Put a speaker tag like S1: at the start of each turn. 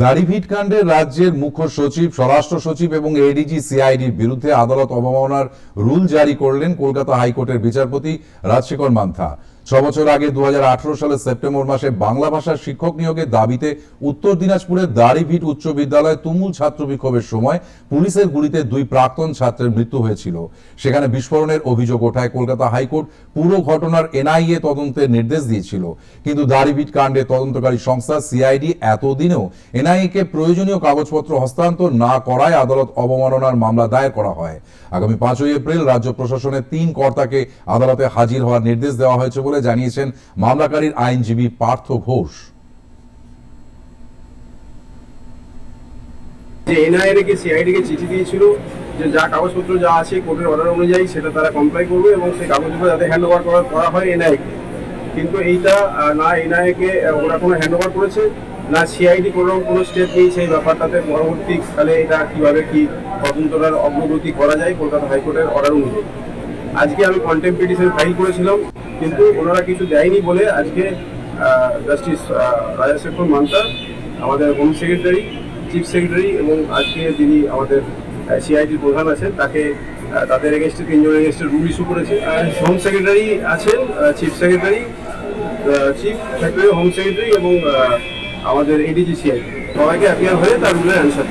S1: দাড়িভিট কাণ্ডে রাজ্যের মুখ্য সচিব, স্বরাষ্ট্র সচিব এবং এডিজি সিআইডির বিরুদ্ধে আদালত অবমাননার রুল জারি করলেন কলকাতা হাইকোর্টের বিচারপতি রাজশেখর মান্থা। 6 বছর আগে 2018 সালের সেপ্টেম্বর মাসে বাংলা ভাষার শিক্ষক নিয়োগের দাবিতে উত্তর দিনাজপুরের দাড়িভিট উচ্চ বিদ্যালয়ে তুমুল ছাত্র বিক্ষোভের সময় পুলিশের গুলিতে 2 প্রাক্তন ছাত্রের মৃত্যু হয়েছিল। সেখানে বিস্ফোরণের অভিযোগ ওঠায় কলকাতা হাইকোর্ট পুরো ঘটনার এনআইএ তদন্তের নির্দেশ দিয়েছিল। কিন্তু দাড়িভিট কাণ্ডে তদন্তকারী সংস্থা সিআইডি এতদিনেও এনআইএকে প্রয়োজনীয় কাগজপত্র হস্তান্তর না করায় আদালত অবমাননার মামলা দায়ের করা হয়। আগামী 5ই এপ্রিল রাজ্য প্রশাসনের 3 কর্তাকে আদালতে হাজির হওয়ার নির্দেশ দেওয়া হয়েছে বলে জানিয়েছেন মামলাকারীর আইনজীবী পার্থ ঘোষ।
S2: এনআইএকে সিআইডিকে চিঠি দিয়েছিল যে যা কাগজপত্র যা আছে কোর্টের অর্ডার অনুযায়ী সেটা তারা কমপ্লাই করবে এবং সেই কাগজপত্র যাতে হ্যান্ড ওভার করা হয় এনআইএকে। কিন্তু এইটা না এনআইএকে ওরা কোনো হ্যান্ড ওভার করেছে, না সিআইডি কোনো স্টেপ নিয়েছে এই ব্যাপারটাতে। পরবর্তীকালে এটা কিভাবে কি তদন্তটার অগ্রগতি করা যায় কলকাতা হাইকোর্টের অর্ডার অনুযায়ী। আজকে আমি কন্টেম্প পিটিশন ফাইল করেছিলাম, কিন্তু ওনারা কিছু দেয়নি বলে আজকে জাস্টিস রাজশেখর মান্থা, আমাদের হোম সেক্রেটারি, চিফ সেক্রেটারি এবং আজকে যিনি আমাদের সিআইডির প্রধান আছেন তাদের এগেনস্টে 3 জনের এগেনস্টে রুল ইস্যু করেছে। হোম সেক্রেটারি আছেন, চিফ সেক্রেটারি, হোম সেক্রেটারি এবং আমাদের এডিজি সিআইডি সবাইকে অ্যাপিয়ার হয়ে তার রুলের অ্যান্সার